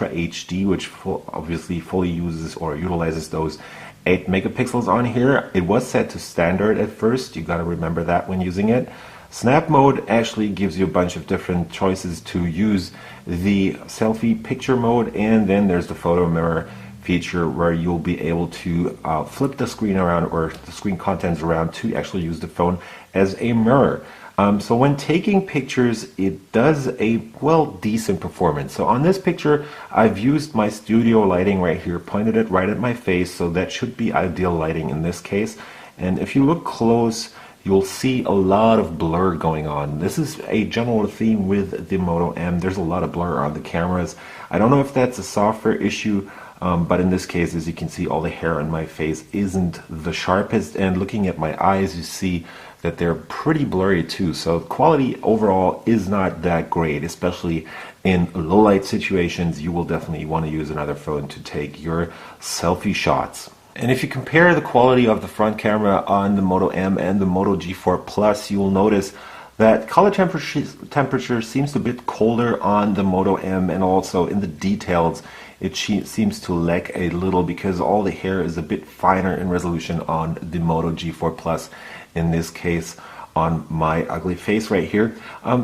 Ultra HD, which obviously fully uses or utilizes those 8 megapixels on here. It was set to standard at first. You got to remember that when using it. Snap mode actually gives you a bunch of different choices to use the selfie picture mode, and then there's the photo mirror feature where you'll be able to flip the screen around or the screen contents around to actually use the phone as a mirror. So when taking pictures, it does a decent performance. So on this picture, I've used my studio lighting right here, pointed it right at my face, so that should be ideal lighting in this case. And if you look close, you'll see a lot of blur going on. This is a general theme with the Moto M. There's a lot of blur on the cameras. I don't know if that's a software issue, but in this case, as you can see, all the hair on my face isn't the sharpest, and looking at my eyes, you see that they're pretty blurry too. So quality overall is not that great, especially in low light situations. You will definitely want to use another phone to take your selfie shots. And if you compare the quality of the front camera on the Moto M and the Moto G4 Plus, you will notice that color temperature seems a bit colder on the Moto M, and also in the details it seems to lack a little because all the hair is a bit finer in resolution on the Moto G4 Plus, in this case on my ugly face right here.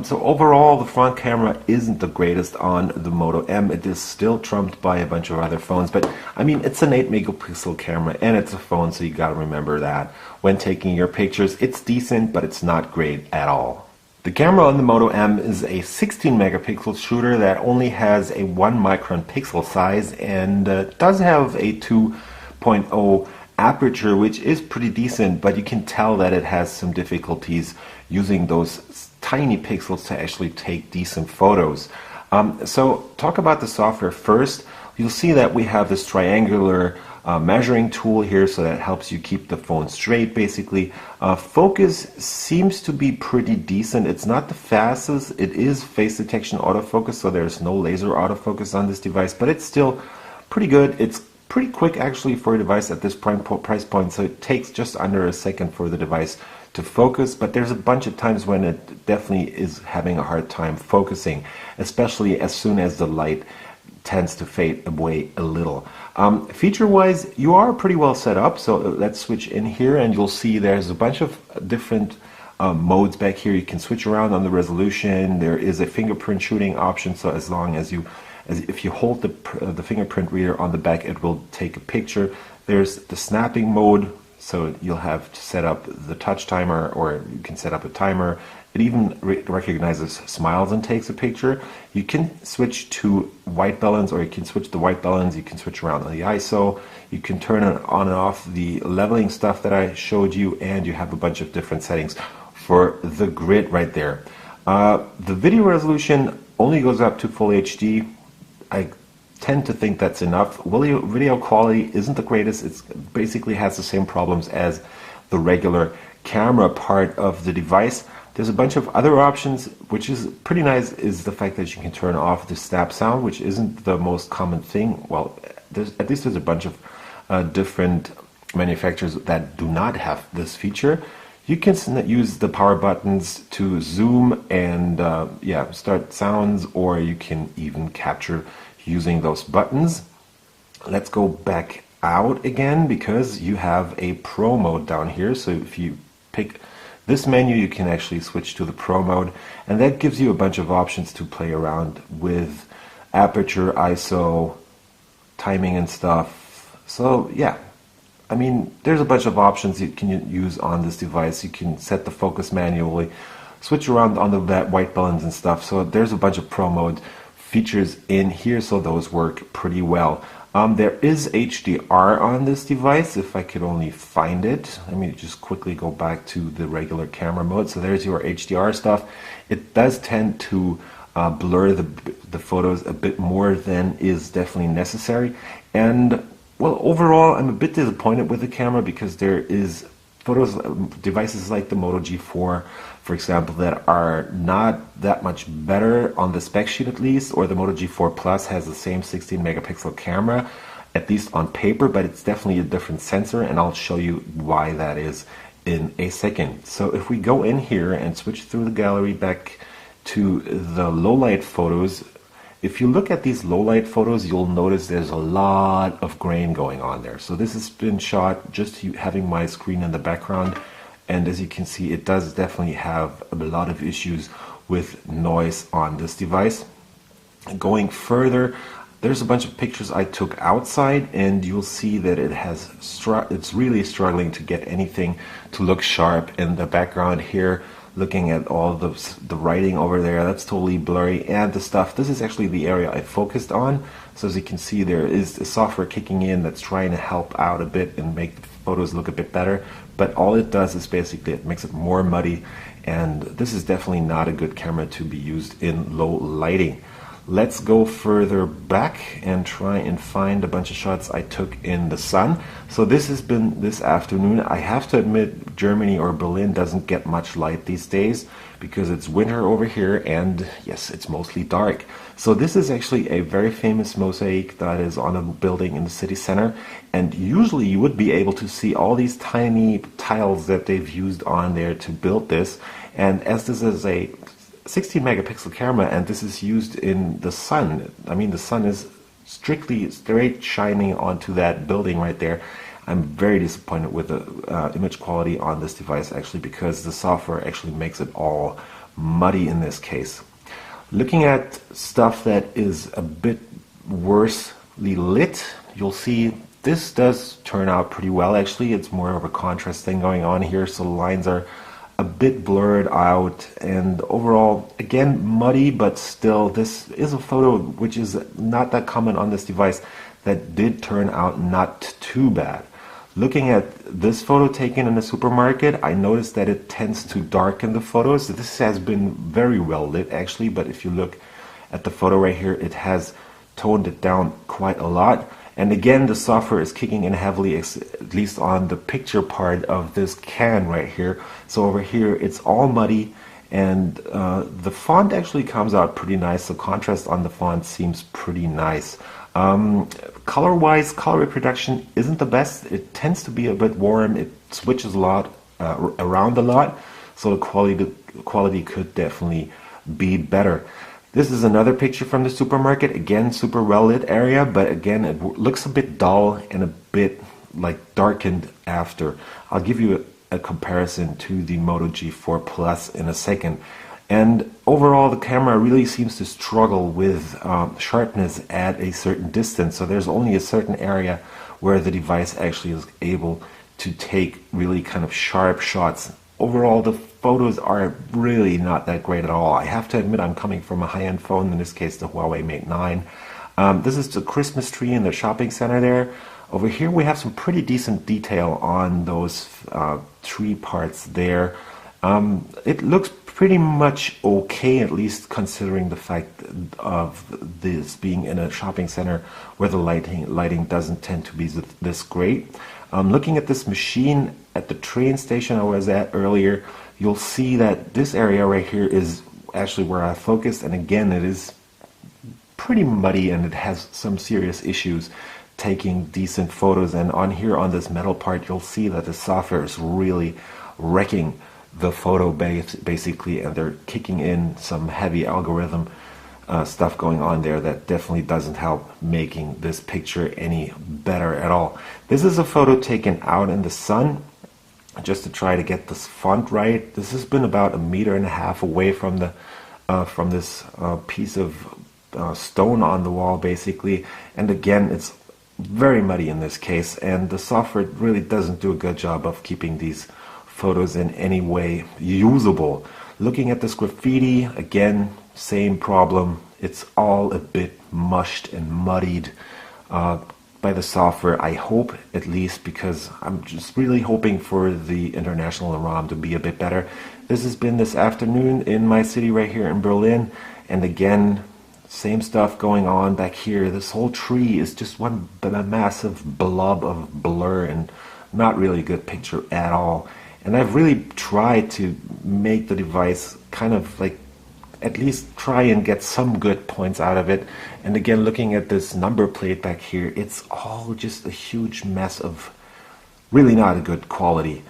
So overall, the front camera isn't the greatest on the Moto M. It is still trumped by a bunch of other phones, but I mean, it's an 8 megapixel camera and it's a phone, so you gotta remember that when taking your pictures. It's decent, but it's not great at all. The camera on the Moto M is a 16 megapixel shooter that only has a 1 micron pixel size and does have a 2.0 aperture, which is pretty decent, but you can tell that it has some difficulties using those tiny pixels to actually take decent photos. So talk about the software first. You'll see that we have this triangular measuring tool here, so that helps you keep the phone straight basically. Focus seems to be pretty decent. It's not the fastest. It is face detection autofocus, so there's no laser autofocus on this device, but it's still pretty good. It's pretty quick actually for a device at this price point, so it takes just under a second for the device to focus, but there's a bunch of times when it definitely is having a hard time focusing, especially as soon as the light tends to fade away a little. Feature-wise, you are pretty well set up, so let's switch in here and you'll see there's a bunch of different modes back here. You can switch around on the resolution. There is a fingerprint shooting option, so as long as if you hold the fingerprint reader on the back, it will take a picture. There's the snapping mode, so you'll have to set up the touch timer, or you can set up a timer. It even recognizes smiles and takes a picture. You can switch to white balance, or you can switch the white balance. You can switch around on the ISO. You can turn on and off the leveling stuff that I showed you, and you have a bunch of different settings for the grid right there. The video resolution only goes up to full HD. I tend to think that's enough. Video quality isn't the greatest. It basically has the same problems as the regular camera part of the device. There's a bunch of other options, which is pretty nice, is the fact that you can turn off the snap sound, which isn't the most common thing. Well, at least there's a bunch of different manufacturers that do not have this feature. You can use the power buttons to zoom and start sounds, or you can even capture using those buttons. Let's go back out again, because you have a Pro mode down here. So if you pick this menu, you can actually switch to the Pro mode, and that gives you a bunch of options to play around with aperture, ISO, timing and stuff. So yeah, I mean, there's a bunch of options you can use on this device. You can set the focus manually, switch around on the white balance and stuff. So there's a bunch of Pro mode features in here, so those work pretty well. There is HDR on this device, if I could only find it. Let me just quickly go back to the regular camera mode. So there's your HDR stuff. It does tend to blur the photos a bit more than is definitely necessary. And well, overall, I'm a bit disappointed with the camera, because there is devices like the Moto G4, for example, that are not that much better on the spec sheet at least, or the Moto G4 Plus has the same 16 megapixel camera, at least on paper, but it's definitely a different sensor, and I'll show you why that is in a second. So if we go in here and switch through the gallery back to the low light photos, If you look at these low light photos, you'll notice there's a lot of grain going on there. So this has been shot just having my screen in the background. And as you can see, it does definitely have a lot of issues with noise on this device. Going further, there's a bunch of pictures I took outside, and you'll see that it's really struggling to get anything to look sharp in the background here. Looking at all the writing over there, that's totally blurry, and the stuff, this is actually the area I focused on. So as you can see, there is the software kicking in that's trying to help out a bit and make the photos look a bit better, but all it does is basically it makes it more muddy, and this is definitely not a good camera to be used in low lighting. Let's go further back and try and find a bunch of shots I took in the sun. So this has been this afternoon. I have to admit, Germany or Berlin doesn't get much light these days because it's winter over here, and yes, it's mostly dark. So this is actually a very famous mosaic that is on a building in the city center, and usually you would be able to see all these tiny tiles that they've used on there to build this. And as this is a 16 megapixel camera and this is used in the sun, I mean the sun is strictly straight shining onto that building right there. I'm very disappointed with the image quality on this device actually, because the software actually makes it all muddy in this case. Looking at stuff that is a bit worsely lit, you'll see this does turn out pretty well actually. It's more of a contrast thing going on here, so the lines are a bit blurred out, and overall again muddy, but still this is a photo which is not that common on this device that did turn out not too bad. Looking at this photo taken in a supermarket, I noticed that it tends to darken the photos. This has been very well lit actually, but if you look at the photo right here, it has toned it down quite a lot. And again, the software is kicking in heavily, at least on the picture part of this can right here. So over here, it's all muddy, and the font actually comes out pretty nice. The contrast on the font seems pretty nice. Color-wise, color reproduction isn't the best. It tends to be a bit warm. It switches a lot, around a lot. So the quality could definitely be better. This is another picture from the supermarket. Again, super well lit area, but again, it looks a bit dull and a bit like darkened after. I'll give you a comparison to the Moto G4 Plus in a second. And overall, the camera really seems to struggle with sharpness at a certain distance. So there's only a certain area where the device actually is able to take really kind of sharp shots. Overall, the photos are really not that great at all. I have to admit, I'm coming from a high-end phone, in this case the Huawei Mate 9. This is the Christmas tree in the shopping center there. Over here we have some pretty decent detail on those tree parts there. It looks pretty much okay, at least considering the fact of this being in a shopping center where the lighting doesn't tend to be this great. Looking at this machine at the train station I was at earlier, you'll see that this area right here is actually where I focused, and again it is pretty muddy and it has some serious issues taking decent photos. And on here on this metal part, you'll see that the software is really wrecking the photo basically, and they're kicking in some heavy algorithm stuff going on there that definitely doesn't help making this picture any better at all. This is a photo taken out in the sun just to try to get this font right. This has been about 1.5 meters away from this piece of stone on the wall basically, and again it's very muddy in this case, and the software really doesn't do a good job of keeping these photos in any way usable. Looking at this graffiti, again, same problem. It's all a bit mushed and muddied by the software, I hope, at least, because I'm just really hoping for the international ROM to be a bit better. This has been this afternoon in my city right here in Berlin, and again, same stuff going on back here. This whole tree is just one massive blob of blur and not really a good picture at all. And I've really tried to make the device kind of like at least try and get some good points out of it. And again, looking at this number plate back here, it's all just a huge mess of really not a good quality.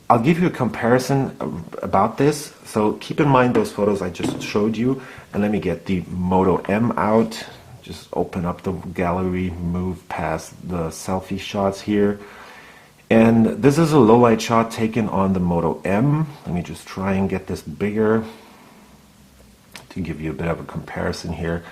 I'll give you a comparison about this. So keep in mind those photos I just showed you, and let me get the Moto M out. Just open up the gallery, move past the selfie shots here. And this is a low light shot taken on the Moto M. Let me just try and get this bigger to give you a bit of a comparison here.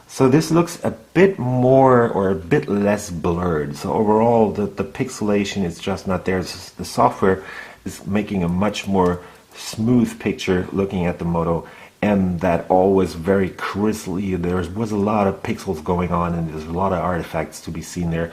So this looks a bit more or a bit less blurred. So overall the pixelation is just not there. The software is making a much more smooth picture looking at the Moto M that all was very crisply. There was a lot of pixels going on and there's a lot of artifacts to be seen there.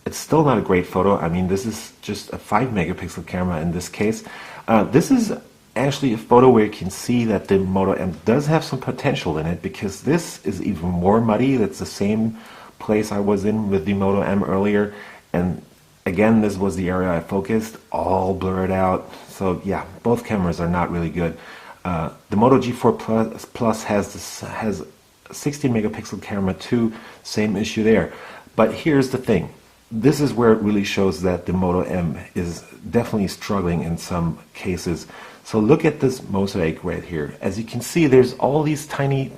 It's still not a great photo. I mean, this is just a 5 megapixel camera in this case. This is actually a photo where you can see that the Moto M does have some potential in it, because this is even more muddy. That's the same place I was in with the Moto M earlier, and again this was the area I focused, all blurred out. So yeah, both cameras are not really good. The Moto G4 Plus has a 16 megapixel camera too, same issue there. But here's the thing, this is where it really shows that the Moto M is definitely struggling in some cases. So look at this mosaic right here. As you can see, there's all these tiny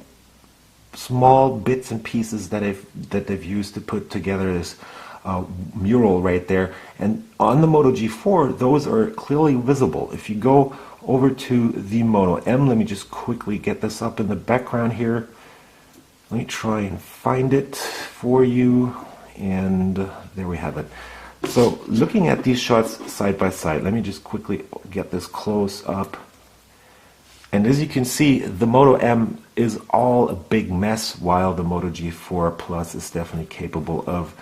small bits and pieces that they've used to put together this mural right there. And on the Moto G4, those are clearly visible. If you go over to the Moto M, let me just quickly get this up in the background here. Let me try and find it for you. And there we have it. So looking at these shots side by side, let me just quickly get this close up. And as you can see, the Moto M is all a big mess, while the Moto G4 Plus is definitely capable of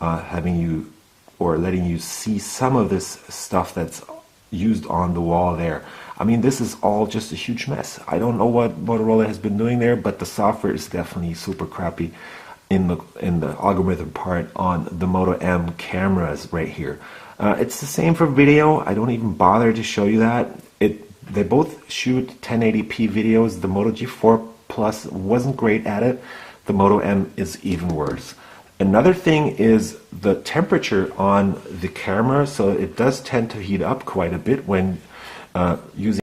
having you, or letting you see some of this stuff that's used on the wall there. I mean, this is all just a huge mess. I don't know what Motorola has been doing there, but the software is definitely super crappy in the algorithm part on the Moto M cameras right here. It's the same for video. I don't even bother to show you that. They both shoot 1080p videos. The Moto G4 Plus wasn't great at it. The Moto M is even worse. Another thing is the temperature on the camera. So it does tend to heat up quite a bit when using